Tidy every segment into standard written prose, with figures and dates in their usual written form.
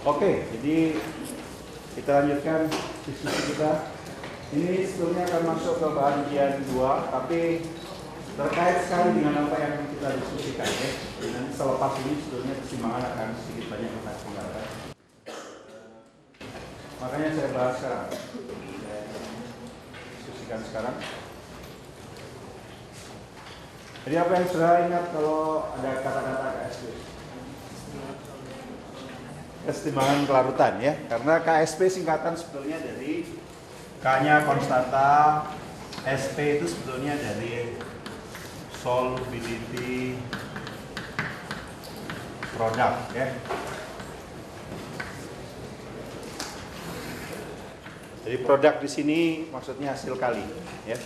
Oke, jadi kita lanjutkan diskusi kita. Ini sebetulnya akan masuk ke bagian 2, tapi terkait sekali dengan apa yang kita diskusikan ya. Jadi nanti selepas ini sebetulnya kesimbangan akan sedikit banyak kita tinggalkan. Makanya saya bahas sekarang. Saya diskusikan sekarang. Jadi apa yang sudah ingat kalau ada kata-kata KSP? Kesetimbangan kelarutan ya, karena KSP singkatan sebetulnya dari K-nya konstanta, SP itu sebetulnya dari solubility product ya. Jadi produk di sini maksudnya hasil kali ya.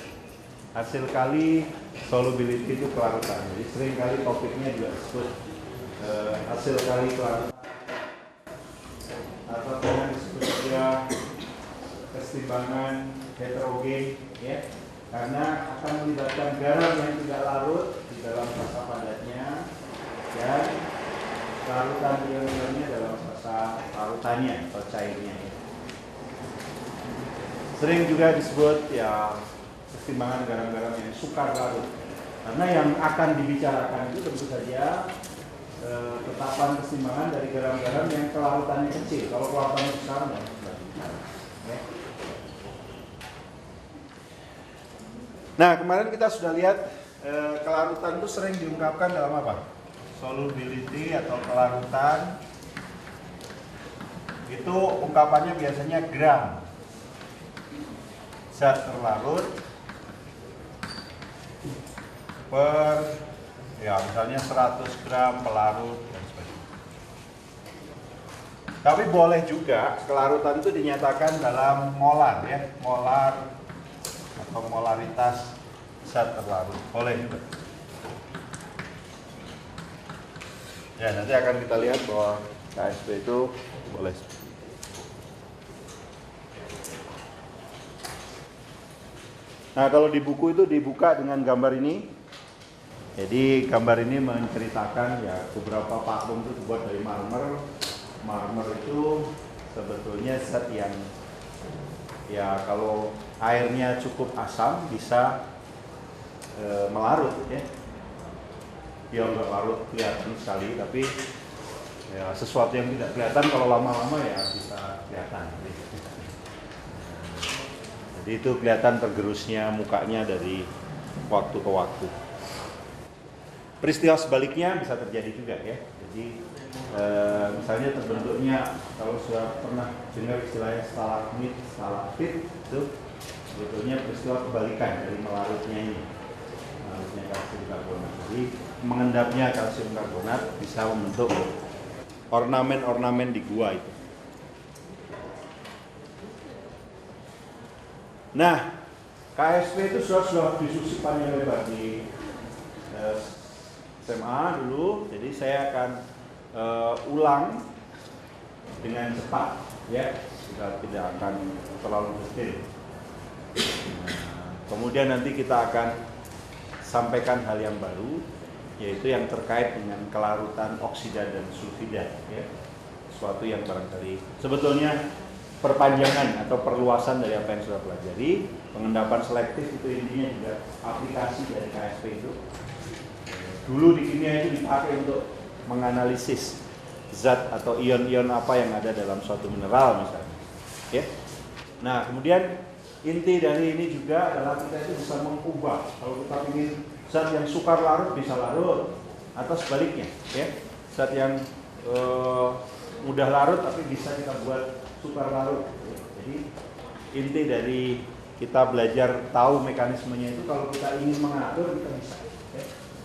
Hasil kali solubility itu kelarutan. Jadi sering kali topiknya juga disebut hasil kali kelarutan. Atau yang disebut juga kesetimbangan heterogen ya, karena akan melibatkan garam yang tidak larut di dalam fasa padatnya dan larutan ion-ionnya dalam fasa larutannya atau cairnya ya. Sering juga disebut ya kesetimbangan garam-garam yang sukar larut, karena yang akan dibicarakan itu tentu saja tetapan kesetimbangan dari garam-garam yang kelarutannya kecil. Kalau kelarutannya besar ya. Nah, kemarin kita sudah lihat kelarutan itu sering diungkapkan dalam apa? Solubility atau kelarutan itu ungkapannya biasanya gram zat terlarut per ya misalnya 100 gram pelarut dan sebagainya. Tapi boleh juga kelarutan itu dinyatakan dalam molar ya, molar atau molaritas zat terlarut, boleh juga. Ya nanti akan kita lihat bahwa KSP itu boleh. Nah kalau di buku itu dibuka dengan gambar ini. Jadi gambar ini menceritakan ya beberapa vakum itu dibuat dari marmer. Marmer itu sebetulnya zat yang ya kalau airnya cukup asam bisa melarut ya. Dia nggak larut kelihatan sekali, tapi ya sesuatu yang tidak kelihatan kalau lama-lama ya bisa kelihatan. Jadi itu kelihatan tergerusnya mukanya dari waktu ke waktu. Peristiwa sebaliknya bisa terjadi juga ya. Jadi misalnya terbentuknya, kalau sudah pernah dengar istilahnya stalagmit, stalaktit, itu sebetulnya peristiwa kebalikan dari melarutnya ini, melarutnya kalsium karbonat. Jadi mengendapnya kalsium karbonat bisa membentuk ornamen-ornamen di gua itu. Nah, KSP itu sudah diskusi panjang lebar di SMA dulu, jadi saya akan ulang dengan cepat, ya, kita tidak akan terlalu detail. Kemudian nanti kita akan sampaikan hal yang baru, yaitu yang terkait dengan kelarutan oksida dan sulfida, ya, sesuatu yang barangkali sebetulnya perpanjangan atau perluasan dari apa yang sudah pelajari. Pengendapan selektif itu intinya juga aplikasi dari KSP itu. Dulu di kimia itu dipakai untuk menganalisis zat atau ion-ion apa yang ada dalam suatu mineral misalnya. Ya. Nah, kemudian inti dari ini juga adalah kita itu bisa mengubah. Kalau kita ingin zat yang sukar larut bisa larut, atau sebaliknya, ya. Zat yang mudah larut tapi bisa kita buat sukar larut. Jadi inti dari kita belajar tahu mekanismenya itu kalau kita ingin mengatur kita bisa. Ya.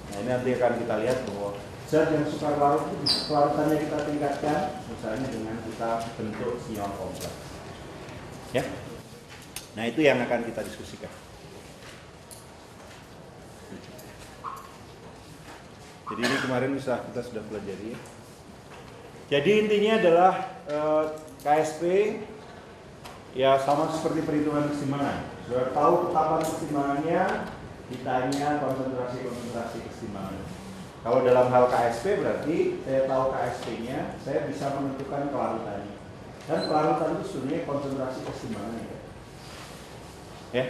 Nah ini nanti akan kita lihat bahwa zat yang sukar larut itu kelarutannya kita tingkatkan, misalnya dengan kita bentuk ion kompleks. Ya. Nah itu yang akan kita diskusikan. Jadi ini kemarin kita sudah pelajari. Jadi intinya adalah KSP ya sama seperti perhitungan keseimbangan. Sudah tahu tetapan keseimbangannya, ditanya konsentrasi keseimbangan. Kalau dalam hal KSP berarti saya tahu KSP-nya, saya bisa menentukan kelarutannya. Dan kelarutan itu sebenarnya konsentrasi keseimbangannya. Ya.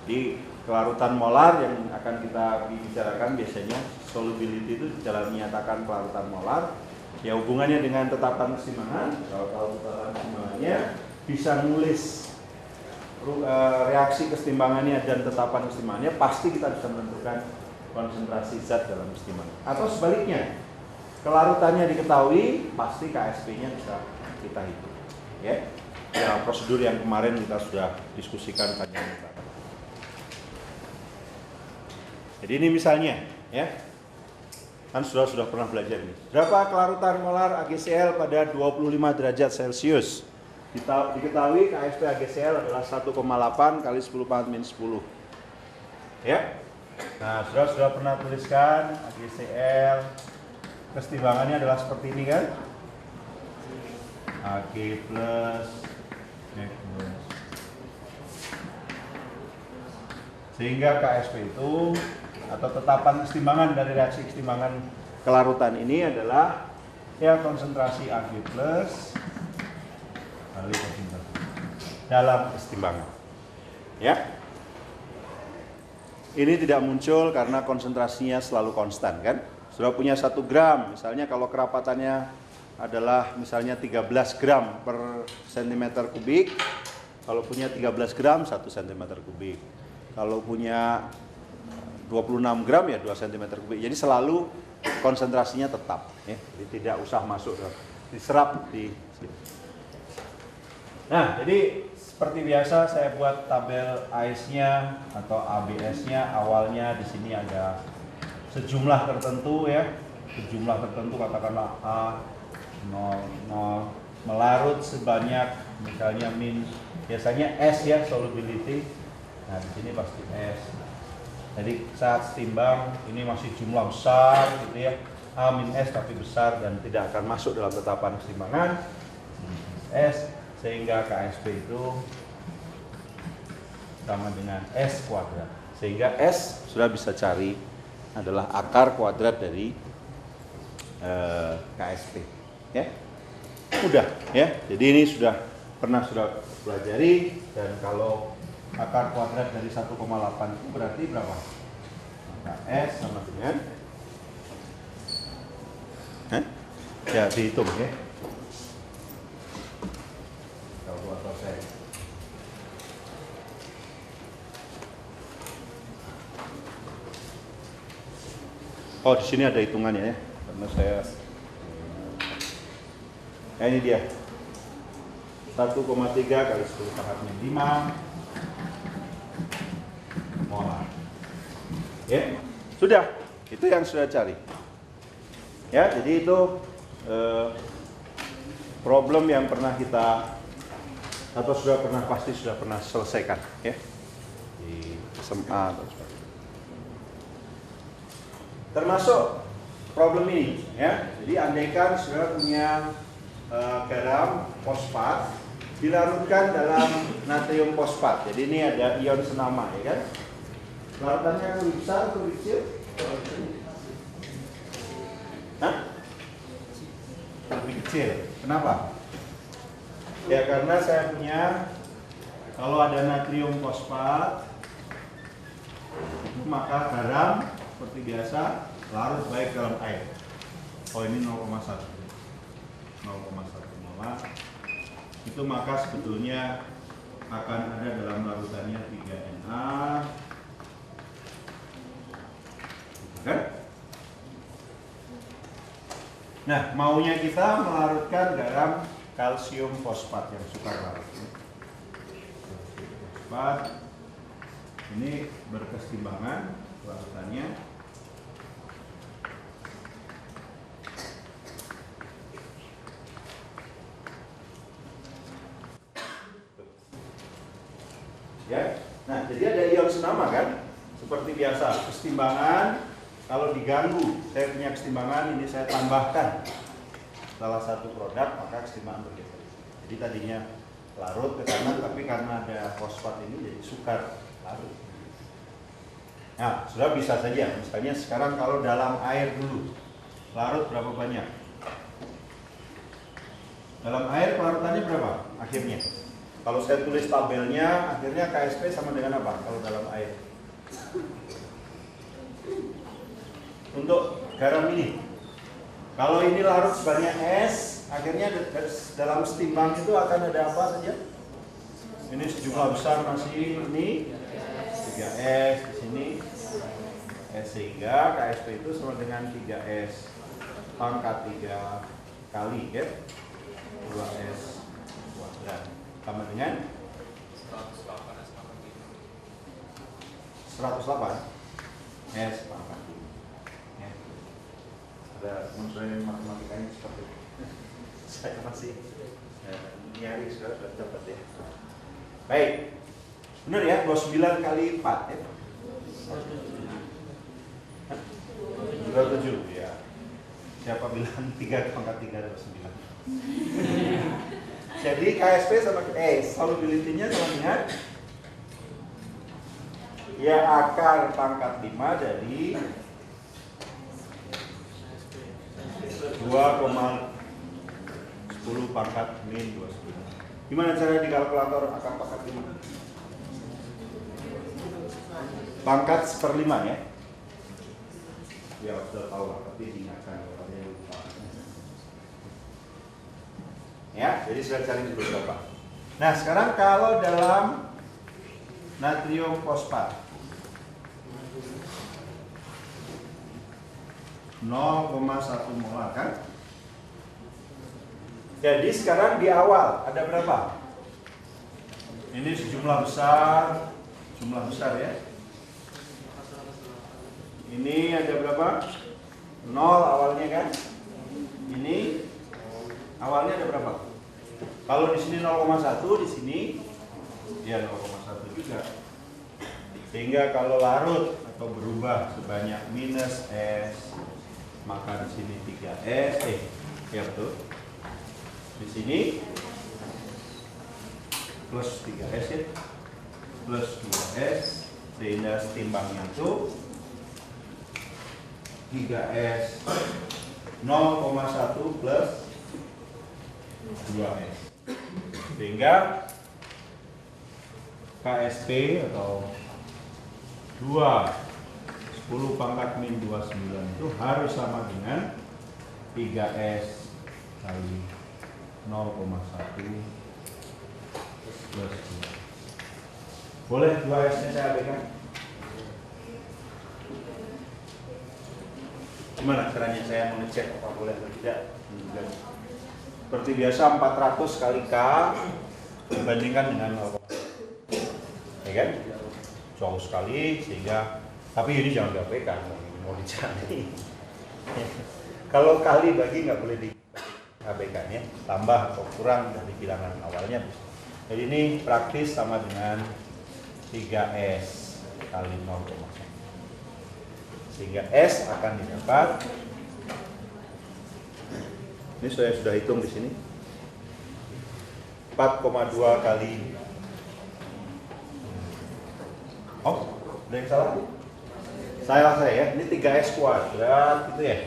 Di kelarutan molar yang akan kita bicarakan biasanya solubility itu dalam menyatakan kelarutan molar. Ya hubungannya dengan tetapan keseimbangan. Kalau tahu tetapan keseimbangannya bisa nulis reaksi keseimbangannya dan tetapan keseimbangannya, pasti kita bisa menentukan konsentrasi zat dalam keseimbangan. Atau sebaliknya, kelarutannya diketahui, pasti KSP-nya bisa kita hitung. Ya, prosedur yang kemarin kita sudah diskusikan panjang lebar. Jadi ini misalnya, ya, kan sudah pernah belajar ini. Berapa kelarutan molar AgCl pada 25 derajat Celcius? Diketahui KSP AgCl adalah 1,8 kali 10⁻⁻10. Ya. Nah, sudah pernah tuliskan AgCl. Keseimbangannya adalah seperti ini kan? Ag plus Ag plus. Sehingga KSP itu atau tetapan keseimbangan dari reaksi keseimbangan kelarutan ini adalah ya konsentrasi Ag plus kali konsentrasi dalam keseimbangan. Ya. Ini tidak muncul karena konsentrasinya selalu konstan kan? Sudah punya 1 gram, misalnya kalau kerapatannya adalah misalnya 13 gram per cm kubik, kalau punya 13 gram 1 cm kubik. Kalau punya 26 gram ya 2 cm kubik. Jadi selalu konsentrasinya tetap ya. Jadi tidak usah masuk diserap di sini. Nah, jadi seperti biasa saya buat tabel AIS-nya atau ABS-nya. Awalnya di sini ada sejumlah tertentu ya. Sejumlah tertentu katakanlah A 0 0 melarut sebanyak misalnya biasanya S ya solubility. Nah, di sini pasti S. Jadi saat timbang ini masih jumlah besar gitu ya. A min S tapi besar dan tidak akan masuk dalam tetapan keseimbangan. S sehingga KSP itu sama dengan S kuadrat. Sehingga S sudah bisa cari adalah akar kuadrat dari KSP. Ya, mudah ya. Jadi ini sudah pelajari, dan kalau akar kuadrat dari 1,8 itu berarti berapa? Maka S sama dengan ya dihitung ya. Kalkulator saya. Oh, di sini ada hitungannya ya. Karena saya ini dia. 1,3 kali 10⁻⁵ molar. Ya, sudah. Itu yang sudah cari. Ya, jadi itu problem yang pernah kita atau pasti sudah pernah selesaikan ya di SMA atau sebagainya. Termasuk problem ini ya. Jadi andaikan saudara punya garam fosfat dilarutkan dalam natrium fosfat. Jadi ini ada ion senama ya kan. Larutannya lebih besar atau lebih kecil? Lebih kecil. Kenapa? Ya karena saya punya, kalau ada natrium fosfat maka garam seperti biasa larut baik dalam air. Oh ini 0,1 molar. Itu maka sebetulnya akan ada dalam larutannya 3Na. Kan? Nah, maunya kita melarutkan garam kalsium fosfat yang sukar larut. Fosfat ini berkeseimbangan larutannya. Ya, nah jadi ada ion senama kan? Seperti biasa, keseimbangan kalau diganggu, saya punya keseimbangan ini saya tambahkan salah satu produk, maka keseimbangan bergeser. Jadi tadinya larut ke kanan, tapi karena ada fosfat ini jadi sukar larut. Nah, sudah bisa saja. Misalnya sekarang kalau dalam air dulu, larut berapa banyak? Dalam air kelarutannya berapa akhirnya? Kalau saya tulis tabelnya, akhirnya KSP sama dengan apa kalau dalam air? Untuk garam ini, kalau ini larut sebanyak S, akhirnya dalam setimbang itu akan ada apa saja? Ini sejumlah besar masih ini 3S di sini S, sehingga KSP itu sama dengan 3S pangkat 3 kali ya 2S kuadrat sama dengan 108 S pangkat 5 ya. Ada mengenai matematikanya seperti itu. Saya masih nyari sudah dapat ya. Baik, benar ya, 29 kali 4 ya? 27 ya. Siapa bilang 3 pangkat 3 29? Jadi KSP sama solubility-nya sama dengan ya akar pangkat 5 dari 2,10 pangkat min 29. Gimana cara di kalkulator akar pangkat 5? Pangkat 1/5 ya? Ya sudah tahu lah, tapi diingatkan orangnya lupa. Ya, jadi sudah cari dulu berapa. Nah sekarang kalau dalam natrium fosfat 0,1 molar kan? Jadi sekarang di awal ada berapa? Ini sejumlah besar, jumlah besar ya. Ini ada berapa? 0 awalnya kan? Ini awalnya ada berapa? Kalau di sini 0,1, di sini ya 0,1 juga. Sehingga kalau larut atau berubah sebanyak minus S, maka di sini 3S, ya betul. Di sini plus 3S ya, plus 2S, sehingga setimbangnya itu 3S 0,1 plus 2S, sehingga KSP atau 10 pangkat min 29 itu harus sama dengan 3S kali 0,1 plus 2. Boleh 2S nya saya abaikan? Gimana caranya saya mengecek apa boleh atau tidak? Seperti biasa 400 kali K dibandingkan dengan 0,1, ya kan? Jauh sekali, sehingga tapi ini jangan diabaikan, mau dicari. Kalau kali bagi nggak boleh diabaikan ya, tambah atau kurang dari bilangan awalnya bisa. Jadi ini praktis sama dengan 3S kali 0,1, sehingga S akan didapat. Ini saya sudah hitung di sini 4,2 kali. Oh, ada yang salah? Salah saya ya, ini 3S kuadrat gitu ya.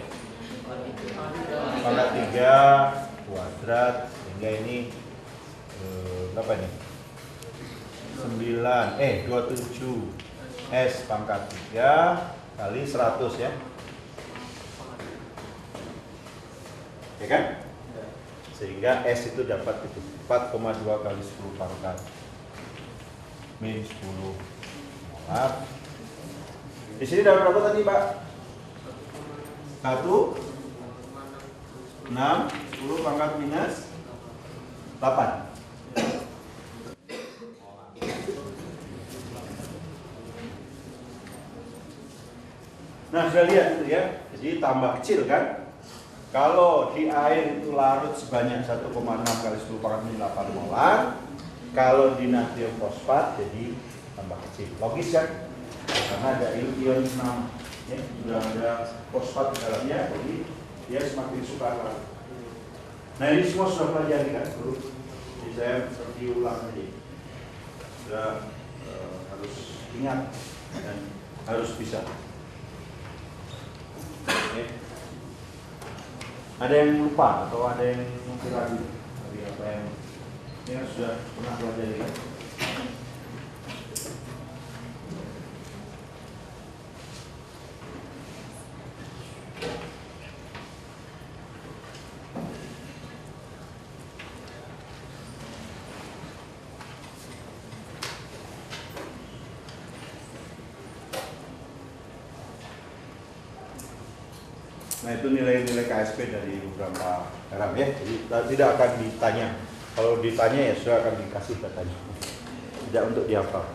Pangkat 3 kuadrat, sehingga ini berapa nih? 27 S pangkat 3 kali 100 ya. Ya kan? Sehingga S itu dapat itu 4,2 kali 10 pangkat min 10 molar. Di sini dapat berapa tadi, Pak? 1 6 10 pangkat minus 8. Nah, sudah lihat itu ya. Jadi tambah kecil kan? Kalau di air itu larut sebanyak 1,6 kali 10 pangkat minus 8 molar. Kalau di natrium fosfat jadi tambah kecil. Logis kan? Karena ada ion 6 ya, sudah ada fosfat di dalamnya, jadi dia semakin suka larut. Nah, ini semua sudah pelajari kan, Bro? Jadi saya seperti ulang tadi. Sudah harus ingat. Dan harus bisa. Oke. Ada yang lupa atau ada yang mungkin ragu dari apa yang sudah pernah pelajari ya? Nah itu nilai-nilai KSP dari beberapa garam ya, jadi tidak akan ditanya. Kalau ditanya ya sudah akan dikasih datanya, tidak untuk dihafal.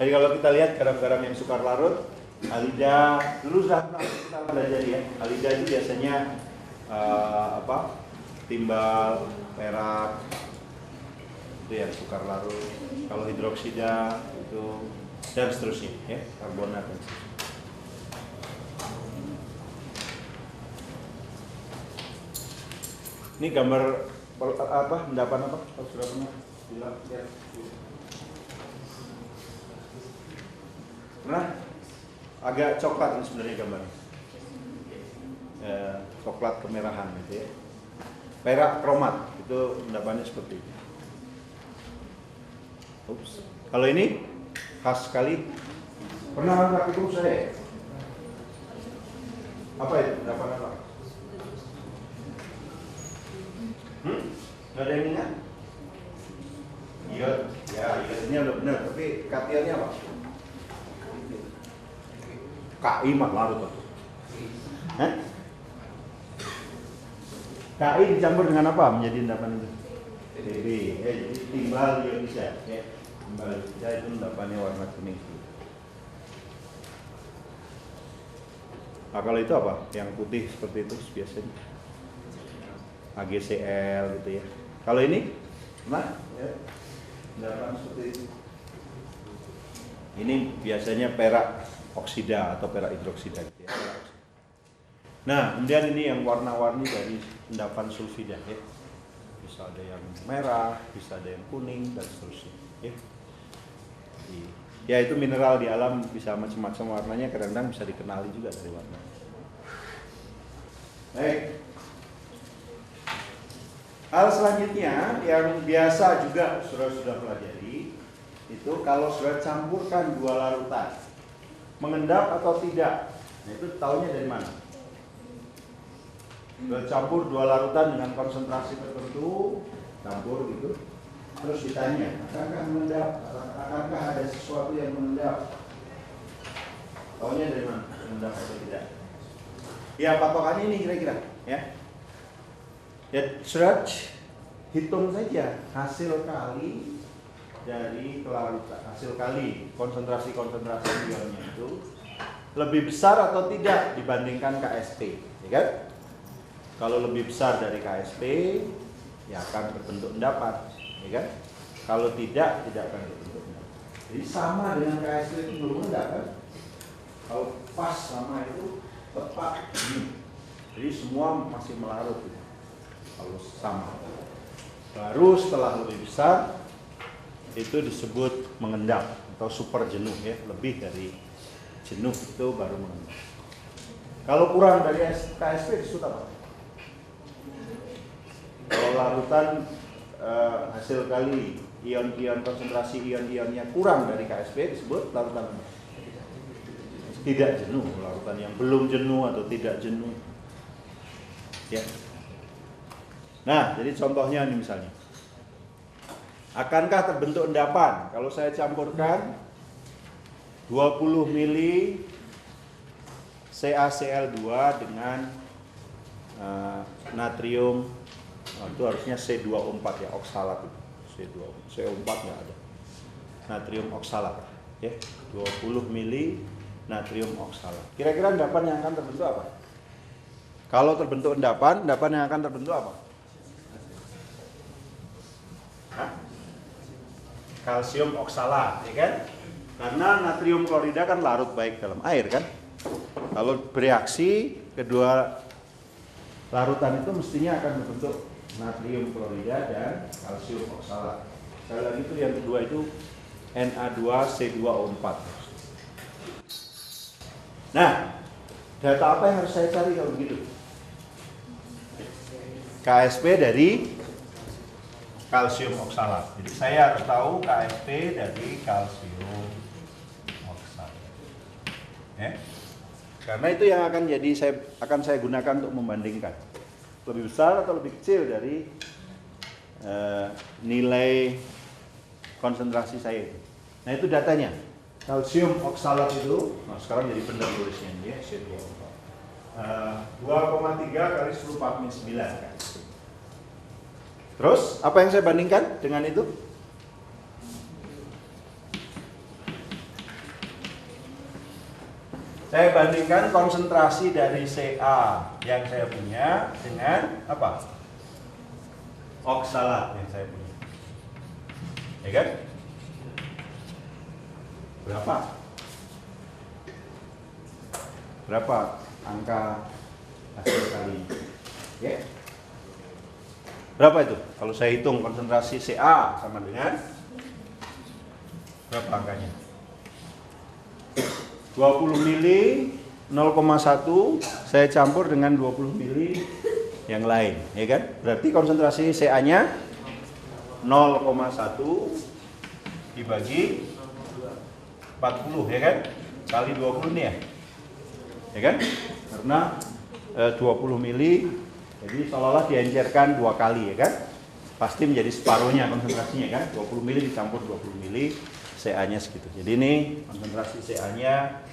Jadi kalau kita lihat garam-garam yang sukar larut, halida dulu sudah kita pelajari ya. Halida itu biasanya timbal, perak, itu yang sukar larut. Kalau hidroksida itu dan seterusnya ya, karbonat dan seterusnya. Ini gambar endapan apa? Kalau sudah pernah bilang ya. Nah, agak coklat ini sebenarnya gambarnya. Coklat kemerahan gitu ya. Perak kromat itu endapannya seperti ini. Ups. Kalau ini khas sekali. Pernah pakai itu saya? Apa itu? Endapan apa? Nggak ada yang ingat? Iya, ya ini udah benar. Tapi katiannya apa? KI mah larut tuh. KI dicampur dengan apa menjadi endapan itu? TB. Jadi timbal Indonesia. Ya. Timbal Indonesia itu endapannya warna kuning. Nah kalau itu apa? Yang putih seperti itu biasanya. AgCl gitu ya. Kalau ini, nah, ya, endapan seperti itu. Ini biasanya perak oksida atau perak hidroksida gitu ya. Nah, kemudian ini yang warna-warni dari endapan sulfida ya. Bisa ada yang merah, bisa ada yang kuning dan seterusnya. Ya itu mineral di alam bisa macam-macam warnanya, kadang-kadang bisa dikenali juga dari warna. Baik. Hal selanjutnya yang biasa juga sudah pelajari itu kalau sudah campurkan dua larutan, mengendap atau tidak. Nah itu tahunya dari mana? Sudah campur dua larutan dengan konsentrasi tertentu, campur gitu, terus ditanya, akankah mengendap? Akankah ada sesuatu yang mengendap? Tahunya dari mana? Mengendap atau tidak? Ya patokannya ini kira-kira, ya. Ya, search, hitung saja hasil kali dari kelarutan, hasil kali konsentrasi-konsentrasi ionnya itu lebih besar atau tidak dibandingkan KSP, ya kan? Kalau lebih besar dari KSP, ya akan terbentuk endapan, ya kan? Kalau tidak akan terbentuk endapan. Jadi sama dengan KSP itu belum enggak kan? Kalau pas sama itu tepat. Jadi semua masih melarut. Gitu. Kalau sama, baru setelah lebih besar itu disebut mengendap atau super jenuh ya, lebih dari jenuh itu baru mengendap. Kalau kurang dari KSP disebut apa? Kalau larutan hasil kali ion-ion konsentrasi ion-ionnya kurang dari KSP disebut larutan tidak jenuh, larutan yang belum jenuh atau tidak jenuh. Ya. Nah, jadi contohnya ini misalnya. Akankah terbentuk endapan kalau saya campurkan 20 mili CaCl2 dengan natrium, itu harusnya C2O4 ya, oksalat itu. CO4 nggak ada. Natrium oksalat ya, 20 mili natrium oksalat. Kira-kira endapan yang akan terbentuk apa? Kalau terbentuk endapan yang akan terbentuk apa? Kalsium oksalat, ya kan? Karena natrium klorida kan larut baik dalam air kan? Kalau bereaksi kedua larutan itu mestinya akan membentuk natrium klorida dan kalsium oksalat. Sekali lagi itu yang kedua itu Na2C2O4. Nah, data apa yang harus saya cari kalau begitu? KSP dari kalsium oksalat. Jadi saya harus tahu KSP dari kalsium oksalat. Ya. Karena itu yang akan saya gunakan untuk membandingkan. Lebih besar atau lebih kecil dari nilai konsentrasi saya itu. Nah, itu datanya. Kalsium oksalat itu, nah sekarang jadi benar tulisnya ya, 2,3 kali 10 × 9 kan. Terus apa yang saya bandingkan dengan itu? Saya bandingkan konsentrasi dari Ca yang saya punya dengan apa? Oksalat yang saya punya. Ya kan? Berapa angka hasil kali ini? Ya. Berapa itu? Kalau saya hitung konsentrasi Ca sama dengan berapa angkanya? 20 mili 0,1 saya campur dengan 20 mili yang lain, ya kan? Berarti konsentrasi Ca-nya 0,1 dibagi 40, ya kan? Kali 20 nih ya. Ya kan? Karena 20 mili, jadi seolah-olah diencerkan 2 kali, ya kan? Pasti menjadi separuhnya konsentrasinya kan? 20 mili dicampur 20 mili, Ca-nya segitu. Jadi ini konsentrasi Ca-nya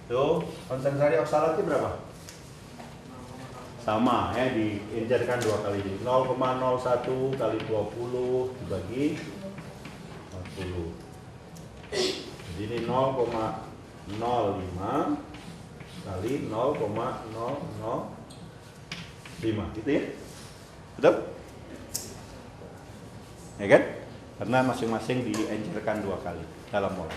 tuh, konsentrasi oksalatnya berapa? Sama ya, diencerkan 2 kali. 0,01 kali 20 dibagi 40. Jadi ini 0,05 kali 0,005 gitu ya. Betul? Ya kan? Karena masing-masing diencerkan 2 kali dalam molar.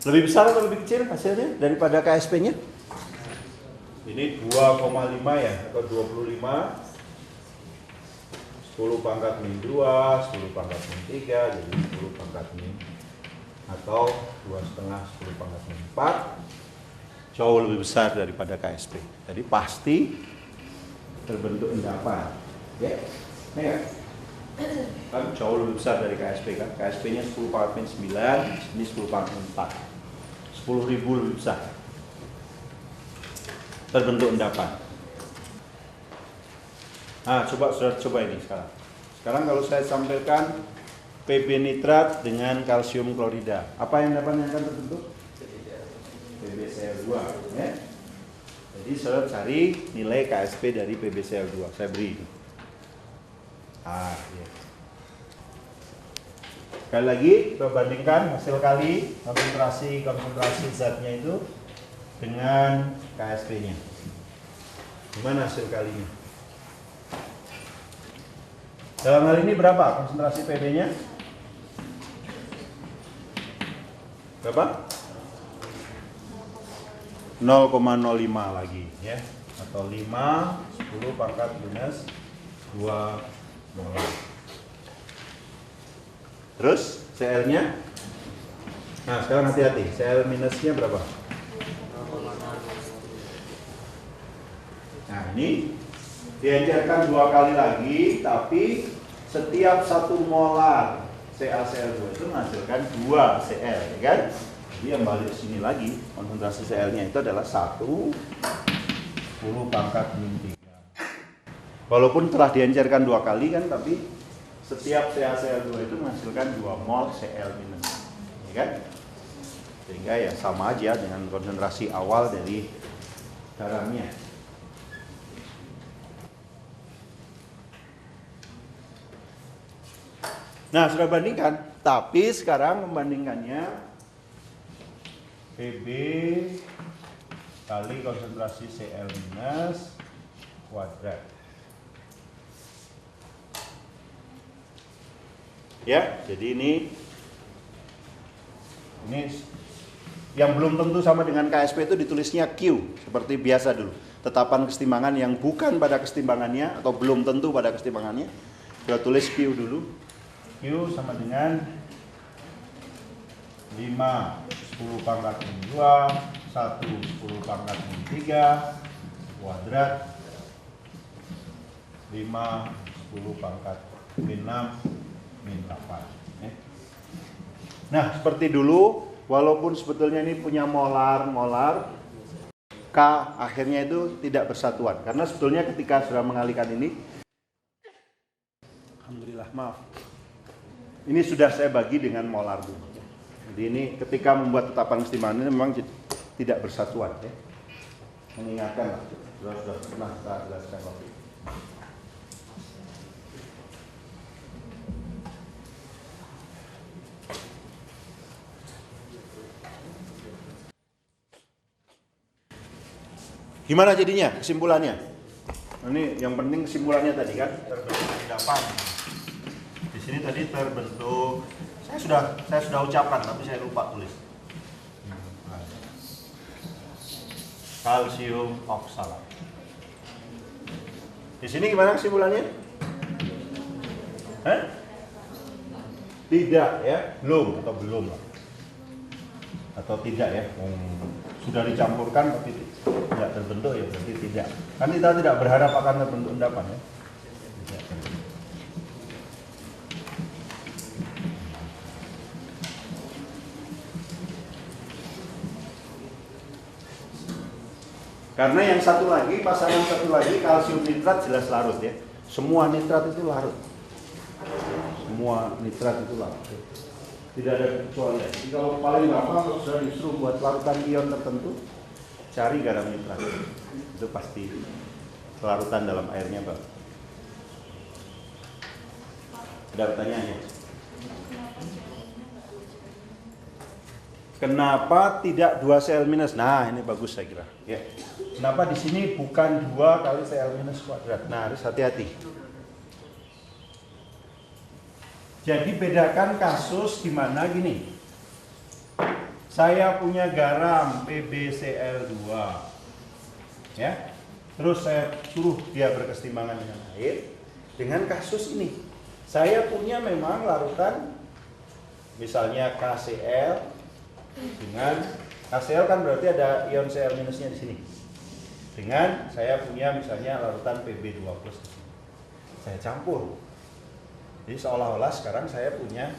Lebih besar atau lebih kecil hasilnya daripada KSP-nya? Ini 2,5 ya, atau 25. 10 pangkat min 2, 10 pangkat min 3, jadi 10 pangkat min, atau 2,5, 10 pangkat min 4, jauh lebih besar daripada KSP. Jadi pasti terbentuk endapan, ya, ya, kan jauh lebih besar dari KSP kan. KSP-nya 10 pangkat min 9, ini 10 pangkat min 4, 10.000 lebih besar terbentuk endapan. Nah, coba ini sekarang. Sekarang kalau saya sampaikan Pb nitrat dengan kalsium klorida, apa yang akan terbentuk? PbCl2, ya. Jadi saya cari nilai KSP dari PbCl2. Saya beri ini. Ya. Sekali lagi, kita bandingkan hasil kali konsentrasi zatnya itu dengan KSP-nya. Gimana hasil kalinya? Dalam hal ini berapa konsentrasi Pb-nya? Berapa? 0,05 lagi ya, atau 5 10 pangkat minus 2 molar. Terus Cl-nya? Nah, sekarang hati-hati, Cl minusnya berapa? Nah, ini diencerkan 2 kali lagi, tapi setiap 1 molar CaCl2 itu menghasilkan 2 Cl, ya kan? Jadi yang balik ke sini lagi, konsentrasi Cl-nya itu adalah 1 10 pangkat min 3. Walaupun telah diencerkan 2 kali kan, tapi setiap CaCl2 itu menghasilkan 2 mol Cl minus, ya kan? Sehingga ya sama aja dengan konsentrasi awal dari garamnya. Nah, sudah bandingkan, tapi sekarang membandingkannya Pb kali konsentrasi Cl minus kuadrat. Ya, jadi ini yang belum tentu sama dengan KSP itu ditulisnya Q seperti biasa dulu. Tetapan kesetimbangan yang bukan pada kesetimbangannya atau belum tentu pada kesetimbangannya, kita tulis Q dulu. Q sama dengan 5 10 pangkat min 2, 1 10 pangkat min 3, kuadrat 5 10 pangkat min 6, min 8. Nah, seperti dulu, walaupun sebetulnya ini punya molar, K akhirnya itu tidak bersatuan. Karena sebetulnya ketika sudah mengalihkan ini, alhamdulillah, maaf. Ini sudah saya bagi dengan molar dulu. Jadi ini ketika membuat tetapan kesetimbangan ini memang tidak bersatuan. Ya. Mengingatkan, sudah pernah kita jelaskan waktu itu. Gimana jadinya kesimpulannya? Ini yang penting kesimpulannya tadi kan terbentuk endapan. Di sini tadi terbentuk, saya sudah ucapkan tapi saya lupa tulis. Kalsium oksalat. Di sini gimana kesimpulannya? Tidak ya, belum lah. Atau tidak ya, sudah dicampurkan tapi tidak terbentuk ya berarti tidak. Kan kita tidak berharap akan terbentuk endapan ya. Tidak. Karena yang satu lagi, pasangan satu lagi kalsium nitrat jelas larut ya. Semua nitrat itu larut. Semua nitrat itu larut. Tidak ada kecualian. Jadi kalau paling gampang kalau sudah disuruh buat larutan ion tertentu, cari garam nitrat. Itu pasti larutan dalam airnya, Bang. Ada pertanyaannya? Kenapa tidak 2 Cl minus? Nah, ini bagus saya kira. Ya. Kenapa di sini bukan 2 kali Cl minus kuadrat? Nah, harus hati-hati. Jadi bedakan kasus di mana gini. Saya punya garam PbCl2. Ya. Terus saya suruh dia berkesetimbangan dengan air. Dengan kasus ini, saya punya memang larutan misalnya KCl dengan KCl kan berarti ada ion Cl minusnya di sini. Dengan saya punya misalnya larutan Pb2+. Saya campur. Jadi seolah-olah sekarang saya punya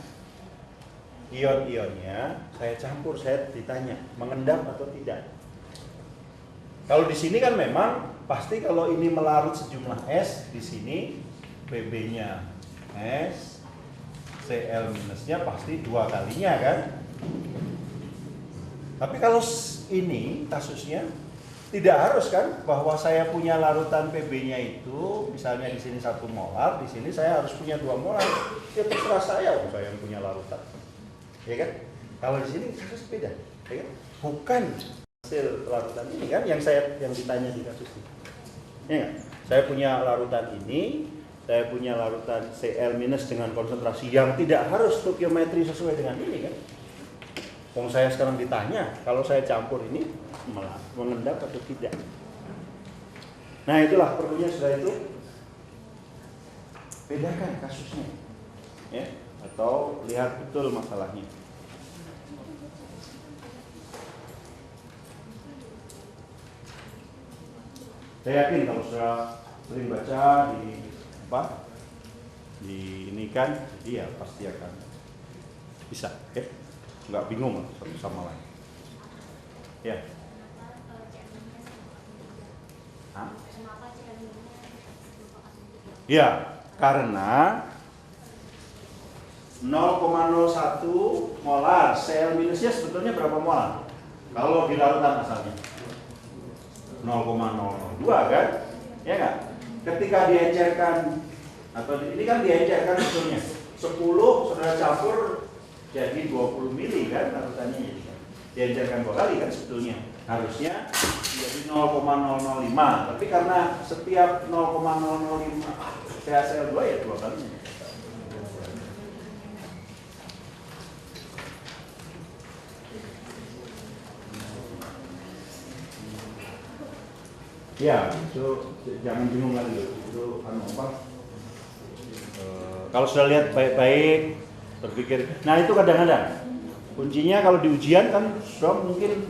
ion-ionnya, saya campur, saya ditanya mengendap atau tidak. Kalau di sini kan memang pasti kalau ini melarut sejumlah S, di sini Pb-nya S, Cl minusnya pasti 2 kalinya kan. Tapi kalau ini kasusnya tidak harus kan bahwa saya punya larutan Pb-nya itu misalnya di sini 1 molar, di sini saya harus punya 2 molar. Ya terserah saya yang punya larutan. Ya kan? Kalau di sini kasus beda, ya kan? Bukan hasil larutan ini kan yang ditanya di kasus ini. Ya kan? Saya punya larutan ini, saya punya larutan Cl- dengan konsentrasi yang tidak harus stoikiometri sesuai dengan ini kan. Kalau saya sekarang ditanya, kalau saya campur ini malah mengendap atau tidak. Nah itulah perlunya sudah itu bedakan kasusnya, ya, atau lihat betul masalahnya. Saya yakin kalau sudah sering baca di ini kan, jadi ya pasti akan bisa, ya, nggak bingung satu sama lain. Ya. Ya, karena 0,01 molar Cl minusnya sebetulnya berapa molar? Kalau di larutan asalnya 0,002 kan? Ya nggak? Ketika diencerkan atau ini kan diencerkan sebetulnya 10 saudara campur jadi 20 mili kan larutannya jadi kan? Diencerkan 2 kali kan sebetulnya harusnya jadi 0,005, tapi karena setiap 0,005 CaCl2 ya 2 kalinya. Ya, itu jangan bingung lagi itu kalau sudah lihat baik-baik berpikir. Nah itu kadang-kadang Kuncinya kalau di ujian kan sudah mungkin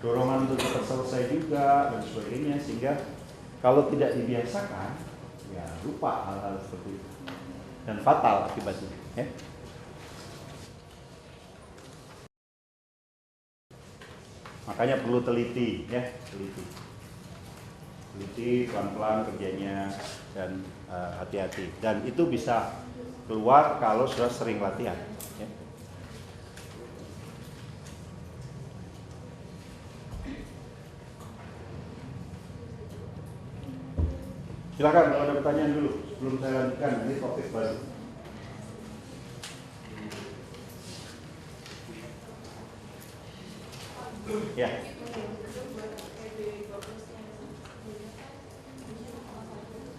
dorongan untuk cepat selesai juga dan sebagainya, sehingga kalau tidak dibiasakan ya lupa hal-hal seperti itu dan fatal akibatnya ya. Makanya perlu teliti ya, teliti pelan-pelan kerjanya dan hati-hati, dan itu bisa keluar kalau sudah sering latihan ya. Silakan kalau ada pertanyaan dulu sebelum saya lanjutkan, ini topik baru. Ya.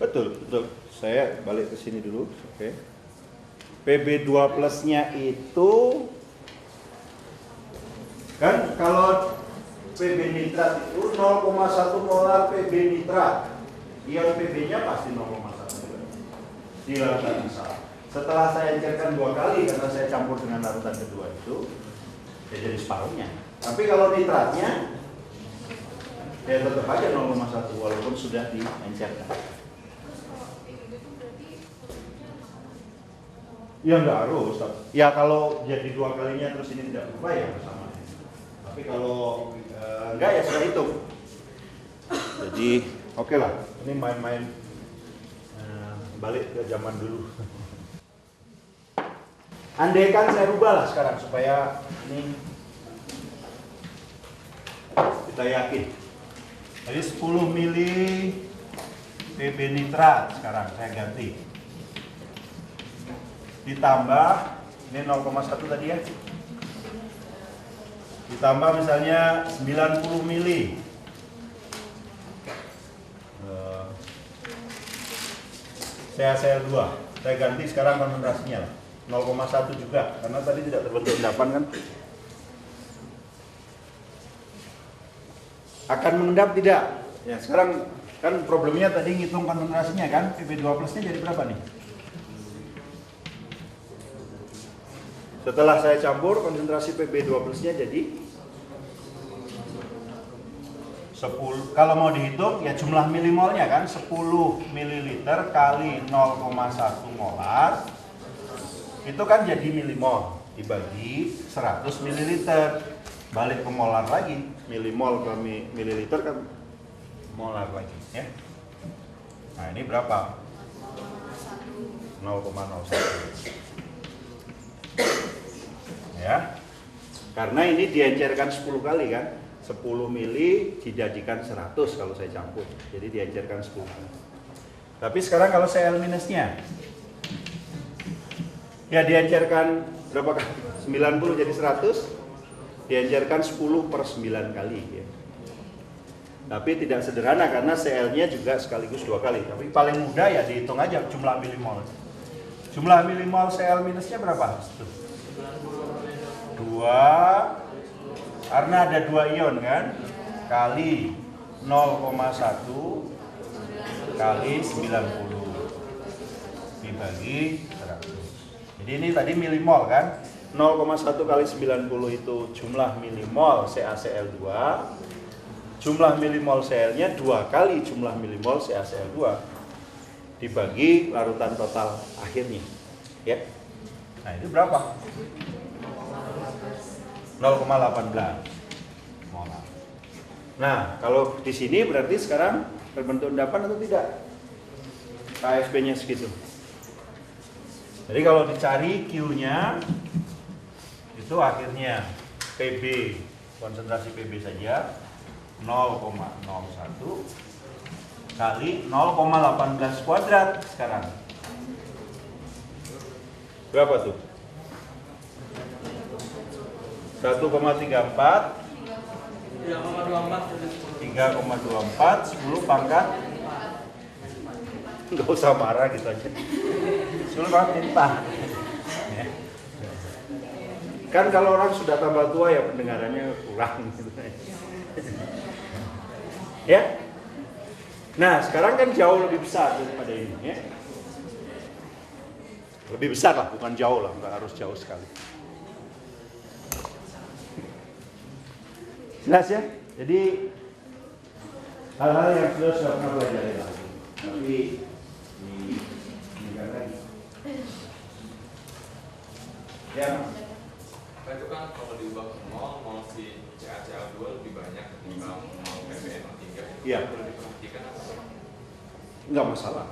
Betul. Saya balik ke sini dulu. Oke. PB2+-nya itu kan kalau PB nitrat itu 0,1 molar PB nitrat. Ion PB-nya pasti 0,1 di larutan asal. Setelah saya encerkan 2 kali karena saya campur dengan larutan kedua itu, ya jadi separuhnya. Tapi kalau nitratnya ya tetap aja 0,1 walaupun sudah diencerkan. Ya nggak harus. Ya kalau jadi 2 kalinya terus ini tidak berubah ya sama. Tapi kalau enggak ya sudah hitung. Jadi oke lah, ini main-main balik ke zaman dulu. Andaikan saya rubah lah sekarang supaya ini kita yakin. Jadi 10 mili PB nitrat sekarang saya ganti. Ditambah ini 0,1 tadi ya. Ditambah misalnya 90 mili CaCl2. Saya ganti sekarang konsentrasinya 0,1 juga karena tadi tidak terbentuk endapan kan. Akan mengendap tidak? Ya sekarang kan problemnya tadi ngitung konsentrasinya kan, PB2+-nya jadi berapa nih? Setelah saya campur konsentrasi PB2+-nya jadi 10, kalau mau dihitung ya jumlah milimolnya kan 10 ml kali 0,1 molar itu kan jadi milimol dibagi 100 ml balik ke molar lagi, milimol ke mililiter kan molar lagi ya. Nah ini berapa? 0,01 ya, karena ini diencerkan 10 kali kan, 10 mili dijadikan 100 kalau saya campur, jadi diencerkan 10 kali. Tapi sekarang kalau Cl minusnya ya diencerkan berapa kali? 90 jadi 100, diencerkan 10/9 kali ya. Tapi tidak sederhana karena Cl-nya juga sekaligus 2 kali. Tapi paling mudah ya dihitung aja jumlah milimol. Jumlah milimol Cl minusnya berapa? 2 karena ada 2 ion kan, kali 0,1 kali 90 dibagi 100. Jadi ini tadi milimol kan, 0,1 kali 90 itu jumlah milimol CaCl2, jumlah milimol Cl-nya 2 kali jumlah milimol CaCl2 dibagi larutan total akhirnya ya. Nah itu berapa? 0,18 molar. Nah, kalau di sini berarti sekarang terbentuk endapan atau tidak? KFP-nya segitu. Jadi kalau dicari Q-nya itu akhirnya PB, konsentrasi PB saja 0,01 kali 0,18 kuadrat sekarang. Berapa tuh? 1,34 3,24 10 pangkat nggak usah marah gitu aja 10 pangkat limpah kan kalau orang sudah tambah tua ya pendengarannya kurang gitu. Ya nah sekarang kan jauh lebih besar daripada ini ya, lebih besar lah, bukan jauh lah, nggak harus jauh sekali. Jelas ya? Jadi hal-hal yang sudah pernah pelajari lagi, tapi ini lagi. Ya. Pak, itu kan kalau diubah ke mall si CACL2 lebih banyak ketimbang mall PBN 3. Iya. Perlu diperhatikan apa? Nggak masalah.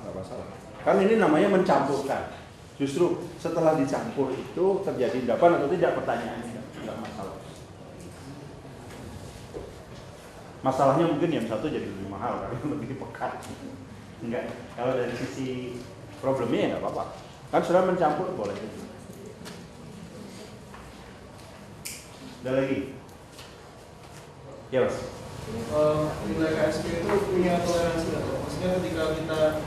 Kan ini namanya mencampurkan. Justru setelah dicampur itu terjadi endapan atau tidak, pertanyaannya nggak masalah. Masalahnya mungkin yang satu jadi lebih mahal karena lebih pekat. Enggak. Kalau dari sisi problemnya ya nggak apa-apa. Kan sudah mencampur boleh. Ada lagi? Ya Mas. Nilai KSP itu punya toleransi nggak? Maksudnya ketika kita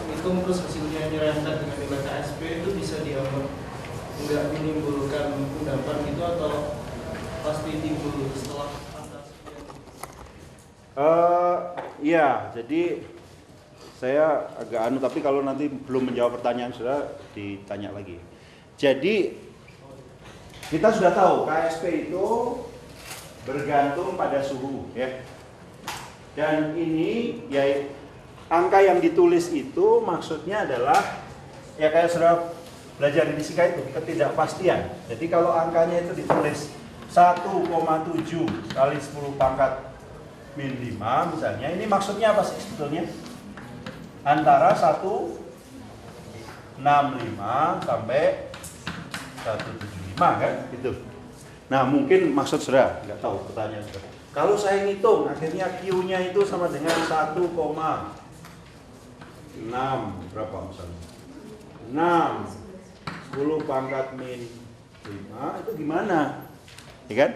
hitung terus hasilnya nyerempet dengan nilai KSP itu bisa dianggap nggak menimbulkan endapan gitu atau pasti timbul setelah angka sekian? Iya, jadi saya agak tapi kalau nanti belum menjawab pertanyaan sudah ditanya lagi. Jadi kita sudah tahu KSP itu bergantung pada suhu, ya. Dan ini ya angka yang ditulis itu maksudnya adalah ya kayak sudah belajar di fisika itu ketidakpastian. Jadi kalau angkanya itu ditulis 1,7 kali 10 pangkat min 5 misalnya, ini maksudnya apa sih sebetulnya? Antara 165 sampai 175 kan gitu. Nah mungkin maksud saudara, nggak tahu pertanyaan saudara. Kalau saya ngitung akhirnya Q-nya itu sama dengan 1,6 berapa misalnya? 6 10 pangkat min 5 itu gimana? Ya kan?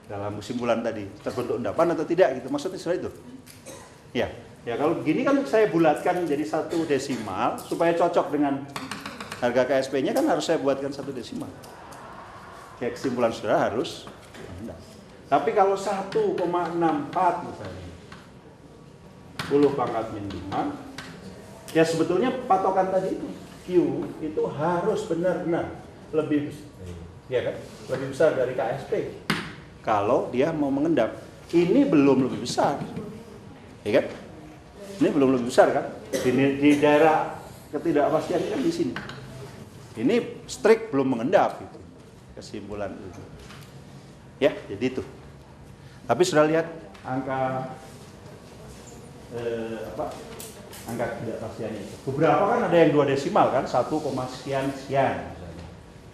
Dalam kesimpulan tadi terbentuk endapan atau tidak gitu, maksudnya saudara itu. Ya kalau begini kan saya bulatkan jadi 1 desimal supaya cocok dengan harga KSP-nya kan harus saya buatkan 1 desimal. Kayak kesimpulan saudara harus rendah. Tapi kalau 1,64 misalnya 10 pangkat min 5, ya sebetulnya patokan tadi itu Q itu harus benar-benar lebih besar, ya kan? Lebih besar dari KSP. Kalau dia mau mengendap, ini belum lebih besar, ya kan? Ini belum lebih besar kan? Di daerah ketidakpastian kan di sini. Ini strict belum mengendap gitu. Kesimpulan itu. Ya, jadi itu. Tapi sudah lihat angka angka ketidakpastiannya itu. Beberapa kan ada yang 2 desimal kan, 1, sekian misalnya.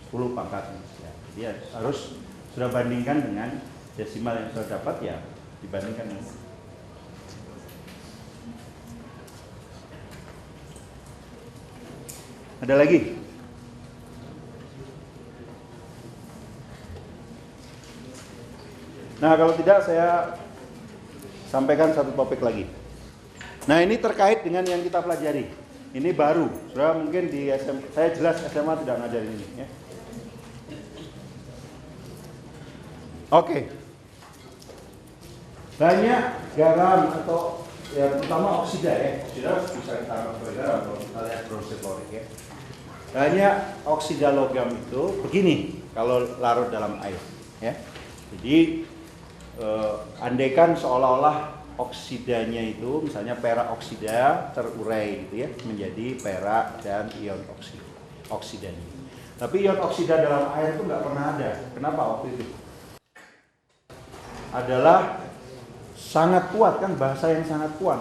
10 pangkat sekian. Jadi ya, harus sudah bandingkan dengan desimal yang sudah dapat ya, dibandingkan dengan ada lagi? Nah kalau tidak saya sampaikan satu topik lagi. Nah ini terkait dengan yang kita pelajari. Ini baru, sudah mungkin di SMA, saya jelas SMA tidak ngajarin ini ya. Oke. Banyak garam atau ya terutama oksida ya. Oksida bisa kita anggap sebagai garam kalau kita lihat brosetorik ya. Banyak oksida logam itu begini kalau larut dalam air ya. Jadi andaikan seolah-olah oksidanya itu misalnya perak oksida terurai gitu ya menjadi perak dan ion oksidanya. Tapi ion oksida dalam air itu nggak pernah ada. Kenapa waktu itu? Adalah sangat kuat kan, bahasa yang sangat kuat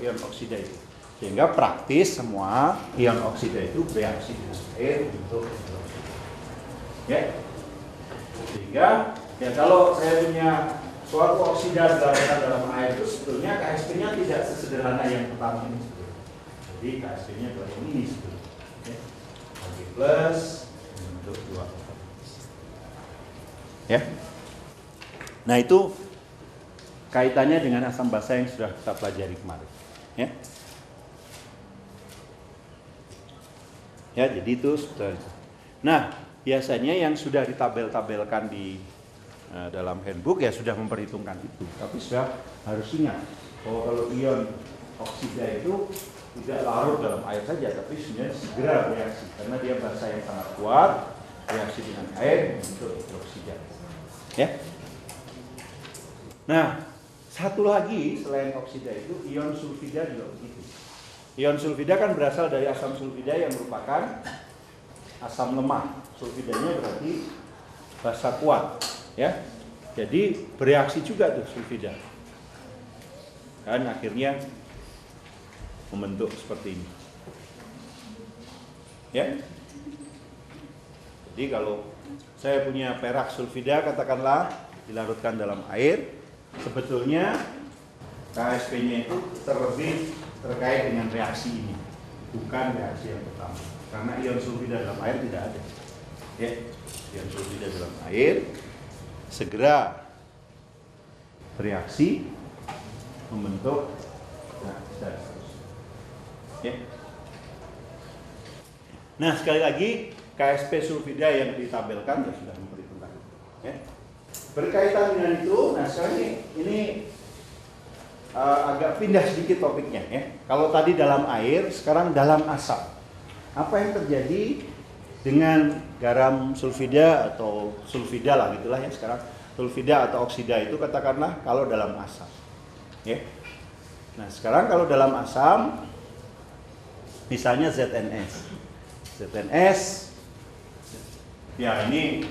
ion oksida itu. Sehingga praktis semua ion oksida itu bereaksi dengan air untuk ya. Sehingga ya kalau saya punya suatu oksida dalam air itu sebetulnya KSP-nya tidak sesederhana yang pertama ini. Jadi KSP-nya adalah ini sebetulnya. Oke. Plus untuk 2. Ya. Nah itu kaitannya dengan asam basa yang sudah kita pelajari kemarin. Ya. Ya, jadi itu sebetulnya. Nah, biasanya yang sudah ditabel-tabelkan di dalam handbook ya sudah memperhitungkan itu. Tapi sudah harus ingat bahwa kalau ion oksida itu tidak larut dalam air saja, tapi sebenarnya segera bereaksi karena dia basa yang sangat kuat, reaksi dengan air untuk hidroksida. Ya. Nah, satu lagi selain oksida itu ion sulfida juga begitu. Ion sulfida kan berasal dari asam sulfida yang merupakan asam lemah. Sulfidanya berarti basa kuat, ya. Jadi bereaksi juga tuh sulfida. Dan akhirnya membentuk seperti ini. Ya. Jadi kalau saya punya perak sulfida katakanlah dilarutkan dalam air, sebetulnya KSP-nya itu terlebih terkait dengan reaksi ini, bukan reaksi yang pertama. Karena ion sulfida dalam air tidak ada. Ya, ion sulfida dalam air segera bereaksi membentuk dan seterusnya. Ya. Nah, sekali lagi KSP sulfida yang ditabelkan ya sudah memperhitungkan. Ya. Berkaitan dengan itu, nah sekarang ini agak pindah sedikit topiknya ya. Kalau tadi dalam air, sekarang dalam asam. Apa yang terjadi dengan garam sulfida atau sulfida lah gitulah ya sekarang. Sulfida atau oksida itu katakanlah kalau dalam asam. Ya. Nah, sekarang kalau dalam asam misalnya ZNS. ZNS ya ini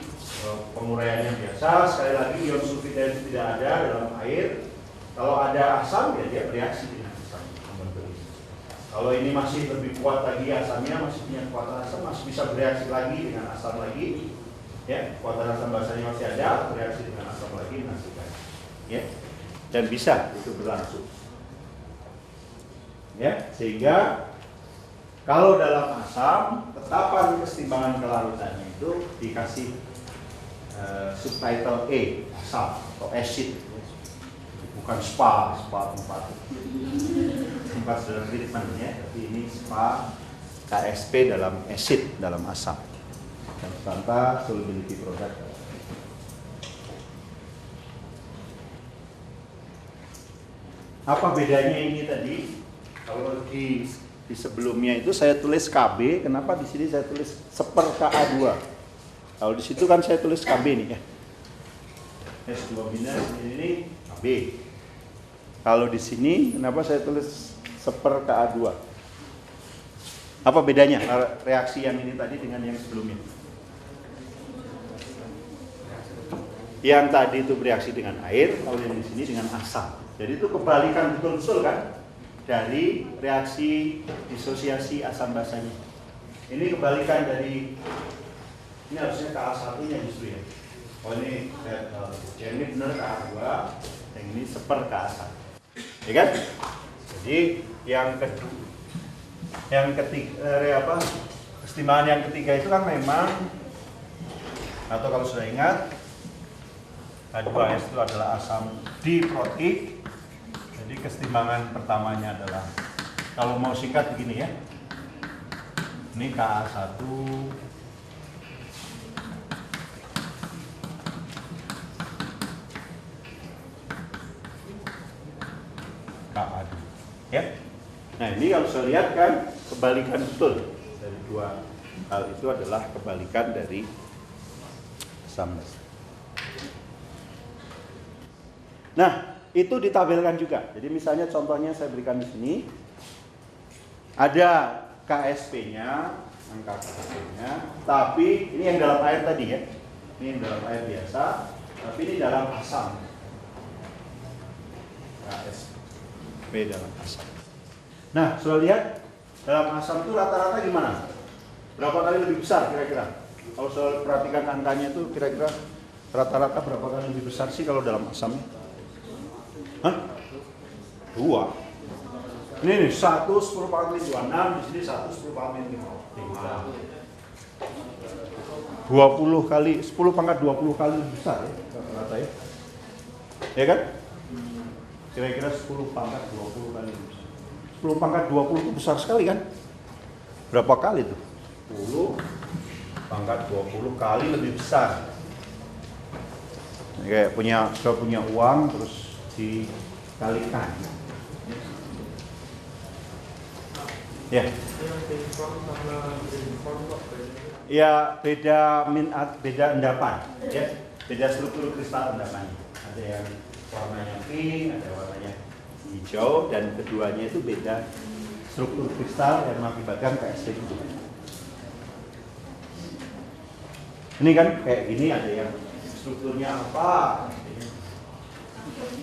penguraiannya biasa, sekali lagi ion sulfida itu tidak ada dalam air. Kalau ada asam ya dia bereaksi dengan asam. Kalau ini masih lebih kuat lagi asamnya, masih punya kekuatan asam, masih bisa bereaksi lagi dengan asam lagi. Ya, kekuatan asam basanya masih ada, bereaksi dengan asam lagi menghasilkan. Ya. Dan bisa itu berlangsung. Ya, sehingga kalau dalam asam, tetapan kesetimbangan kelarutannya itu dikasih subtitle E, asam atau acid. Bukan spa tempat sudah treatment ya, tapi ini spa KSP dalam acid, dalam asam. Dan tanpa solubility product. Apa bedanya ini tadi? Kalau di sebelumnya itu saya tulis KB, kenapa di sini saya tulis seper Ka2? Kalau di situ kan saya tulis KB nih ya. S2 minus ini KB. Kalau di sini kenapa saya tulis seper Ka2? Apa bedanya reaksi yang ini tadi dengan yang sebelumnya? Yang tadi itu bereaksi dengan air, kalau yang di sini dengan asam. Jadi itu kebalikan betul-betul kan dari reaksi disosiasi asam basanya. Ini kebalikan dari ini harusnya Ka1-nya justru ya. Oh ini ini benar Ka2, yang ini seper Ka1. Ya kan? Jadi yang ketiga kesetimbangan yang ketiga itu kan memang, atau kalau sudah ingat H2S itu adalah asam diprotik. Jadi kesetimbangan pertamanya adalah, kalau mau singkat begini ya, ini Ka1 Ka2 ya. Nah ini kalau saya lihat kan kebalikan betul dari dua hal itu adalah kebalikan dari asam. Nah itu ditabelkan juga. Jadi misalnya contohnya saya berikan di sini ada KSP-nya, angka KSP-nya, tapi ini yang dalam air tadi ya. Ini yang dalam air biasa, tapi ini dalam asam. KSP dalam asam. Nah, sudah lihat dalam asam itu rata-rata gimana? Berapa kali lebih besar kira-kira? Kalau saya perhatikan angkanya itu kira-kira rata-rata berapa kali lebih besar sih kalau dalam asam? Hah? 2. Ini nih 1 10 pangkat 26, di sini 1 10 pangkat 5. 20 kali 10 pangkat 20 kali lebih besar ya rata-rata ya. Ya kan? Kira-kira 10 pangkat 20 kali lebih besar. 10 pangkat 20 itu besar sekali kan? Berapa kali tuh? 10 pangkat 20 kali lebih besar. Ini kayak punya uang terus dikalikan. Ya. Ya beda endapan, ya beda struktur kristal endapannya. Ada yang warnanya pink, ada warnanya hijau, dan keduanya itu beda struktur kristal yang mengakibatkan KSP itu. Ini kan kayak gini, ada yang strukturnya apa,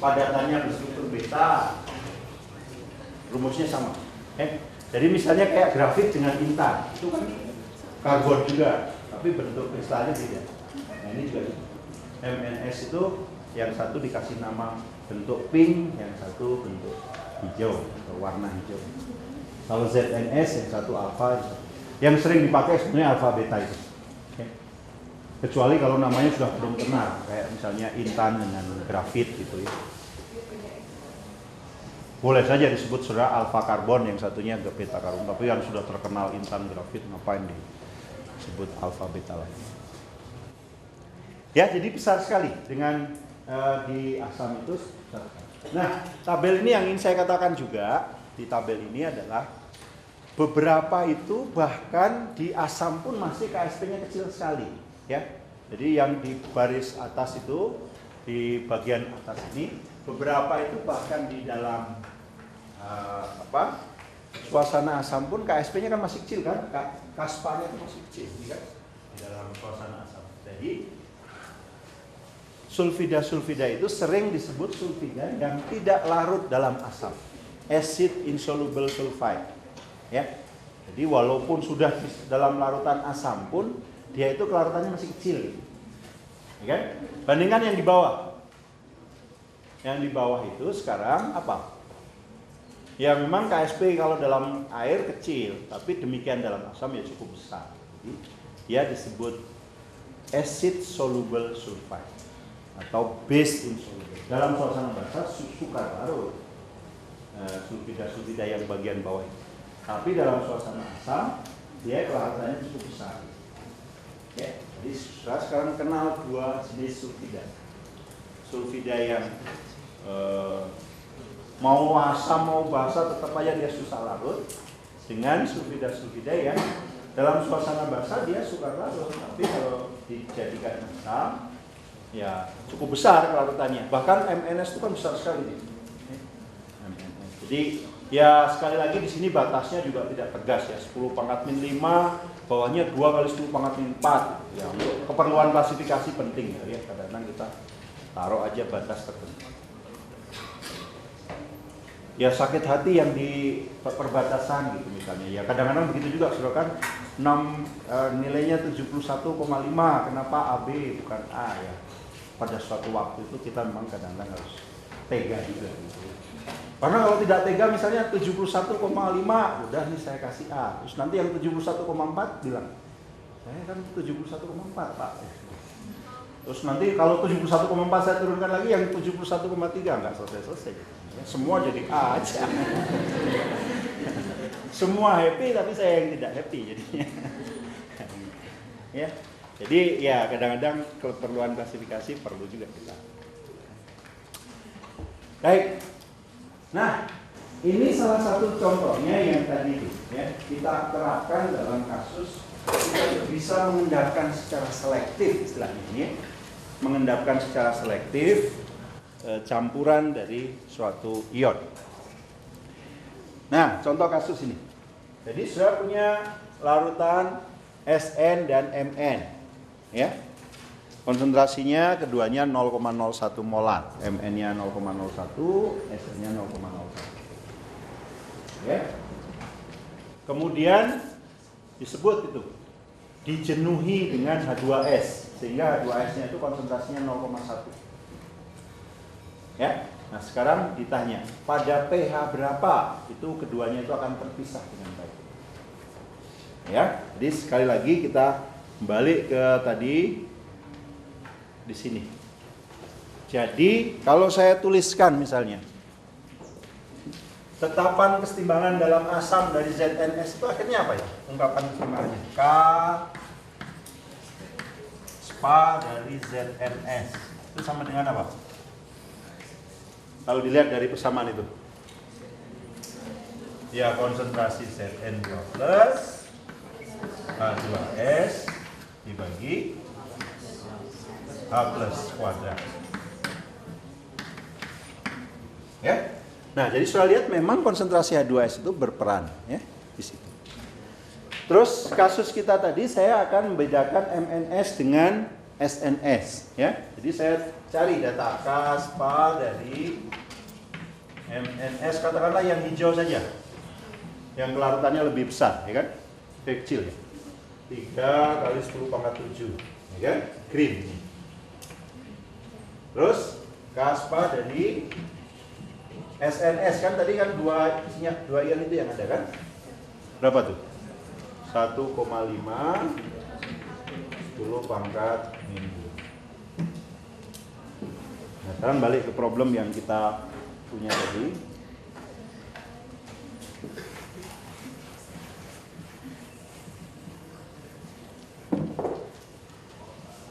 padatannya berstruktur beta, rumusnya sama. Jadi misalnya kayak grafit dengan intan, itu kan karbon juga, tapi bentuk kristalnya beda. Nah ini juga MNS itu yang satu dikasih nama bentuk pink, yang satu bentuk hijau atau warna hijau. Kalau ZNS yang satu alfa, yang sering dipakai sebenarnya alfa beta itu. Kecuali kalau namanya sudah belum kenal, kayak misalnya intan dengan grafit gitu ya. Boleh saja disebut saudara alfa karbon, yang satunya beta karbon, tapi yang sudah terkenal intan grafit ngapain disebut alfa beta lagi. Ya, jadi besar sekali dengan di asam itu. Nah, tabel ini yang ingin saya katakan juga di tabel ini adalah beberapa itu bahkan di asam pun masih KSP-nya kecil sekali, ya. Jadi yang di baris atas itu, di bagian atas ini, beberapa itu bahkan di dalam suasana asam pun KSP-nya kan masih kecil kan, kaspanya itu masih kecil, kan? Di dalam suasana asam. Jadi sulfida itu sering disebut sulfida yang tidak larut dalam asam, acid insoluble sulfide, ya. Jadi walaupun sudah dalam larutan asam pun dia itu kelarutannya masih kecil, ya kan? Bandingkan yang di bawah. Yang di bawah itu sekarang apa? Ya memang KSP kalau dalam air kecil, tapi demikian dalam asam ya cukup besar. Jadi dia disebut acid soluble sulfide atau base insoluble. Dalam suasana basah sukar larut sulfida yang bagian bawah itu. Tapi dalam suasana asam dia kelarutannya cukup besar. Ya, jadi sekarang kenal dua jenis sulfida. Sulfida yang mau asam mau basa tetap aja dia susah larut, dengan sulfida yang dalam suasana basah dia sukar larut, tapi kalau dijadikan asam ya cukup besar kelarutannya. Bahkan MNS itu kan besar sekali. MNS. Jadi ya sekali lagi di sini batasnya juga tidak tegas ya, 10 pangkat min 5, bawahnya 2 kali 10 pangkat min 4. Ya untuk keperluan klasifikasi penting ya, kadang-kadang kita taruh aja batas tertentu. Ya sakit hati yang di perbatasan gitu misalnya. Ya kadang-kadang begitu juga, saudara kan nilainya 71,5, kenapa AB bukan A ya? Pada suatu waktu itu kita memang kadang-kadang harus tega juga gitu. Karena kalau tidak tega misalnya 71,5, udah nih saya kasih A. Terus nanti yang 71,4 bilang, saya kan 71,4 Pak. Terus nanti kalau 71,4 saya turunkan lagi, yang 71,3 nggak selesai-selesai. Ya, semua jadi A aja. Semua happy tapi saya yang tidak happy jadinya. Ya, jadi ya kadang-kadang keperluan klasifikasi perlu juga kita. Baik. Nah, ini salah satu contohnya yang tadi itu, ya, kita terapkan dalam kasus kita bisa mengendapkan secara selektif istilahnya ini, mengendapkan secara selektif campuran dari suatu ion. Nah, contoh kasus ini. Jadi sudah punya larutan Sn dan Mn, ya. Konsentrasinya keduanya 0,01 molar, Mn-nya 0,01, Sn-nya 0,01. Ya. Kemudian disebut itu dijenuhi dengan H2S, sehingga H2S-nya itu konsentrasinya 0,1. Ya. Nah, sekarang ditanya, pada pH berapa itu keduanya itu akan terpisah dengan baik. Ya. Jadi sekali lagi kita kembali ke tadi di sini. Jadi kalau saya tuliskan misalnya tetapan kesetimbangan dalam asam dari ZNS itu akhirnya apa ya? Ungkapan kesetimbangannya K spa dari ZNS itu sama dengan apa? Kalau dilihat dari persamaan itu, ya konsentrasi Zn2 plus H2S dibagi H plus kuadrat. Ya. Nah, jadi sudah lihat memang konsentrasi H2S itu berperan ya di situ. Terus kasus kita tadi saya akan membedakan MNS dengan SNS ya. Jadi saya cari data Kaspa dari MNS, katakanlah yang hijau saja. Yang kelarutannya lebih besar, ya kan? Kecil ya. 3 kali 10 pangkat 7, ya kan? Green. Terus Kaspa dari SNS kan tadi kan dua ion itu yang ada kan? Berapa tuh? 1,5 10 pangkat minggu. Nah, sekarang balik ke problem yang kita punya tadi.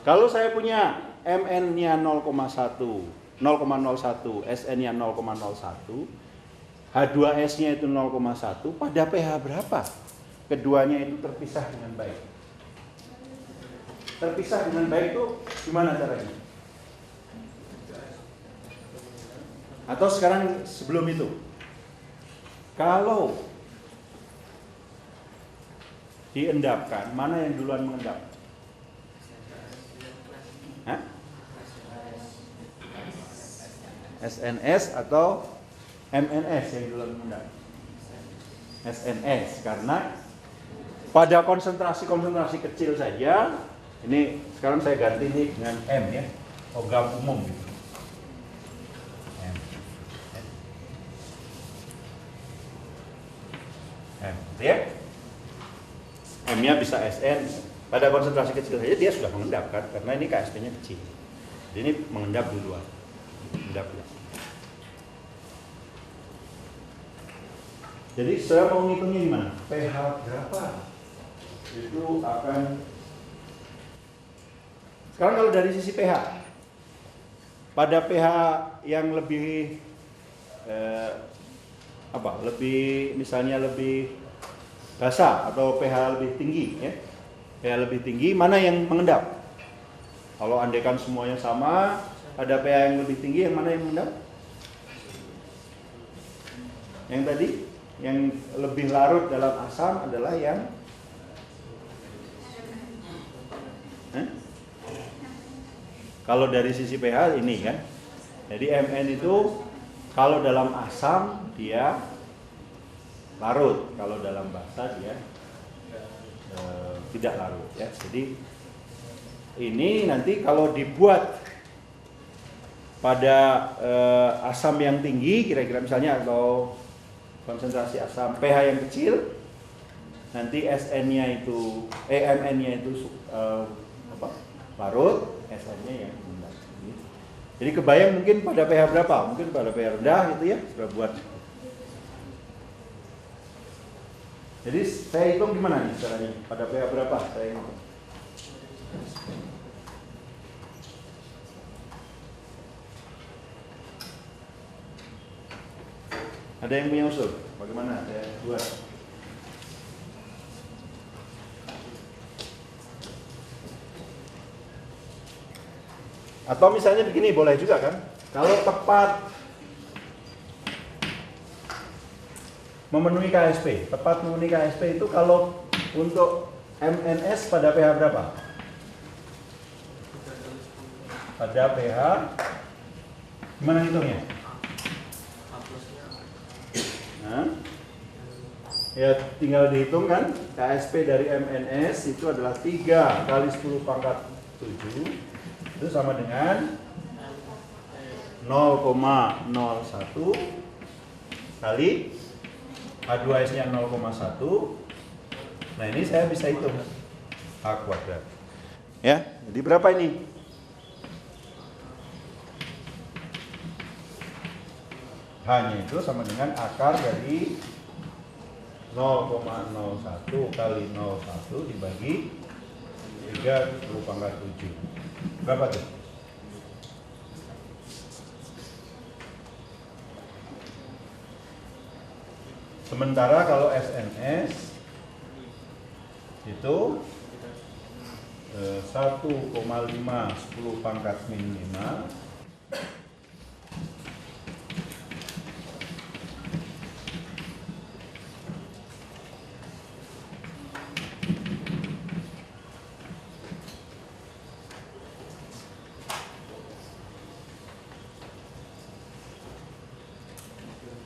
Kalau saya punya MN-nya 0,1, SN-nya 0,01, H2S-nya itu 0,1, pada pH berapa? Keduanya itu terpisah dengan baik. Terpisah dengan baik itu gimana caranya? Atau sekarang sebelum itu, kalau diendapkan, mana yang duluan mengendap? Hah? SNS atau MNS yang duluan mengendap? SNS, karena pada konsentrasi kecil saja, ini sekarang saya ganti ini dengan M ya, logam umum gitu. M, ya. M-nya bisa SN. Pada konsentrasi kecil saja dia sudah mengendap kan, karena ini KSP-nya kecil. Jadi ini mengendap duluan. Mengendap ya. Jadi saya mau ngitungnya gimana? pH berapa? Itu akan. Sekarang kalau dari sisi pH, pada pH yang lebih lebih misalnya lebih basah atau pH lebih tinggi ya, pH lebih tinggi mana yang mengendap? Kalau andaikan semuanya sama, pada pH yang lebih tinggi yang mana yang mengendap? Yang tadi, yang lebih larut dalam asam adalah yang kalau dari sisi pH ini kan. Jadi Mn itu kalau dalam asam dia larut, kalau dalam basa dia tidak larut ya. Jadi ini nanti kalau dibuat pada asam yang tinggi, kira-kira misalnya atau konsentrasi asam pH yang kecil, nanti SN-nya itu MN-nya itu larut, SN-nya yang rendah. Jadi kebayang mungkin pada pH berapa? Mungkin pada pH rendah itu ya sudah buat. Jadi saya hitung gimana nih caranya? Pada pH berapa saya hitung? Ada yang punya usul? Bagaimana? Saya buat. Atau misalnya begini boleh juga kan? Kalau tepat memenuhi KSP, tepat memenuhi KSP itu kalau untuk MNS pada pH berapa? Pada pH gimana hitungnya? Nah, ya tinggal dihitung kan, KSP dari MNS itu adalah 3 kali 10 pangkat 7 itu sama dengan 0,01 kali H2S-nya 0,1. Nah ini saya bisa hitung H kuadrat. Ya, jadi berapa ini? H-nya itu sama dengan akar dari 0,01 kali 0,1 dibagi 3 10 pangkat 7. Berapa tuh? Sementara kalau SNS itu 1,5 10 pangkat min 5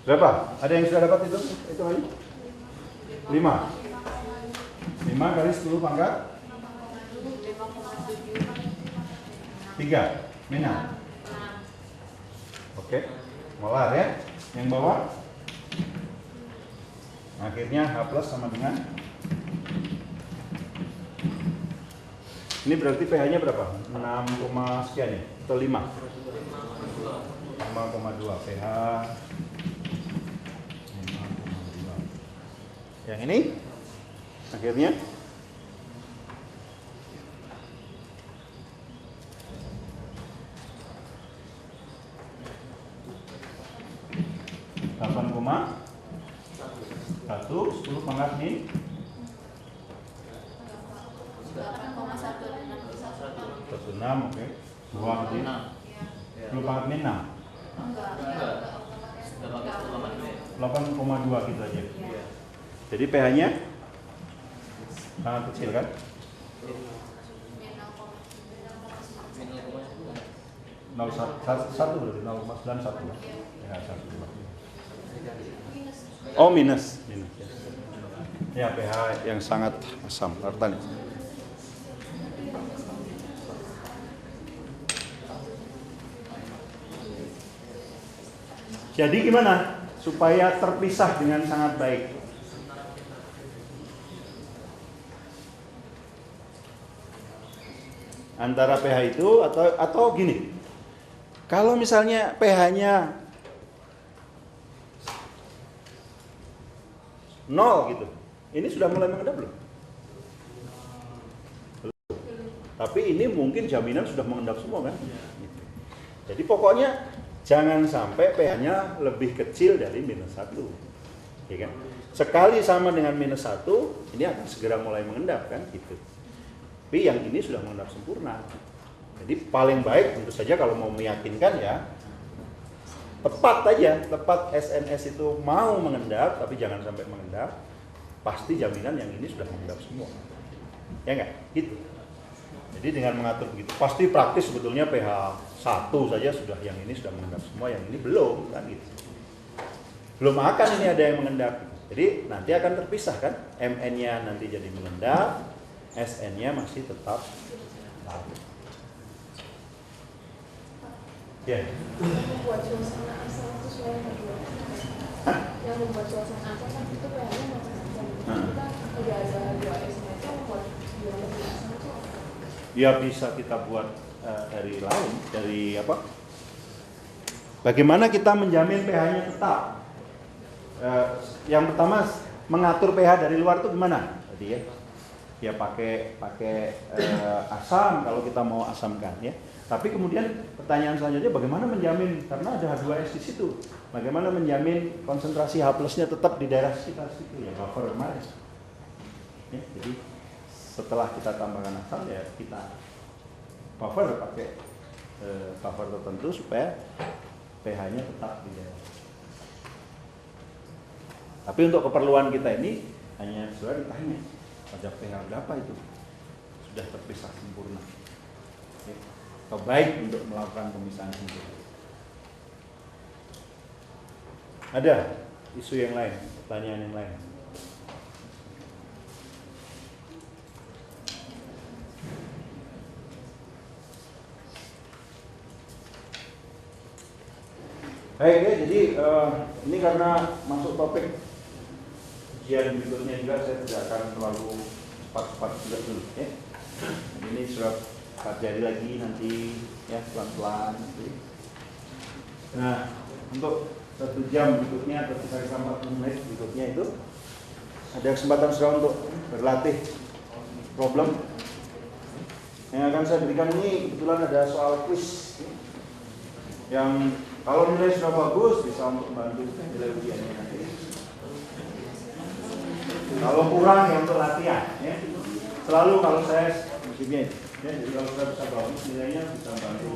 Berapa? Ada yang sudah dapat itu? Itu aja? 5. 5 kali 10 pangkat 3. Mina. Oke. Molar ya. Yang bawah akhirnya H plus sama dengan ini berarti pH-nya berapa? 6, sekian ya? Atau 5? 5,2 pH 5,2. Yang ini akhirnya satu 10 pangkat ini 16, oke. 2 berarti 10 pangkat ini 6. 8,2 gitu aja. Jadi pH-nya sangat kecil kan? 0,1 berarti 0,91 ya, 1. Oh minus ya, pH yang sangat asam lartan. Jadi gimana supaya terpisah dengan sangat baik? Antara pH itu atau gini. Kalau misalnya pH-nya 0 gitu. Ini sudah mulai mengendap belum? Tapi ini mungkin jaminan sudah mengendap semua kan? Jadi pokoknya jangan sampai pH-nya lebih kecil dari -1. Ya kan? Sekali sama dengan -1, ini akan segera mulai mengendap kan gitu. Tapi yang ini sudah mengendap sempurna. Jadi paling baik tentu saja kalau mau meyakinkan ya tepat SNS itu mau mengendap tapi jangan sampai mengendap, pasti jaminan yang ini sudah mengendap semua. Ya enggak? Gitu. Jadi dengan mengatur begitu, pasti praktis sebetulnya pH 1 saja sudah, yang ini sudah mengendap semua, yang ini belum kan gitu. Belum akan ini ada yang mengendap. Jadi nanti akan terpisah kan, Mn-nya nanti jadi mengendap, Sn-nya masih tetap lalu. Ya. Yang membuat suasana asal itu sesuai dengan yang membuat suasana asal kan itu pH-nya macam-macam. Kita udah ada 2 S-nya itu membuat suasana asal itu. Ya bisa kita buat dari lain, dari apa? Bagaimana kita menjamin pH-nya tetap? Yang pertama mengatur pH dari luar itu gimana? Tadi ya. Ya pakai asam kalau kita mau asamkan ya. Tapi kemudian pertanyaan selanjutnya bagaimana menjamin, karena ada H2S di situ, bagaimana menjamin konsentrasi H plusnya tetap di daerah sekitar situ ya, buffer kemarin. Ya, jadi setelah kita tambahkan asam ya kita buffer pakai buffer tertentu supaya pH-nya tetap di daerah. Tapi untuk keperluan kita ini hanya sudah ditanya pada pH berapa itu sudah terpisah sempurna. Oke. Atau baik untuk melakukan pemisahan sempurna. Ada isu yang lain, pertanyaan yang lain? Baik ya, jadi ini karena masuk topik ujian berikutnya juga, saya tidak akan terlalu cepat-cepat juga dulu ya. Ini sudah pelajari lagi nanti ya pelan-pelan. Nah, untuk 1 jam berikutnya atau kira 40 menit berikutnya itu ada kesempatan sudah untuk berlatih problem. Yang akan saya berikan ini kebetulan ada soal quiz yang kalau nilai sudah bagus bisa untuk membantu nilai ujiannya nanti. Kalau kurang ya untuk latihan ya. Selalu kalau saya prinsipnya ya, jadi kalau saya bisa bagus nilainya bisa membantu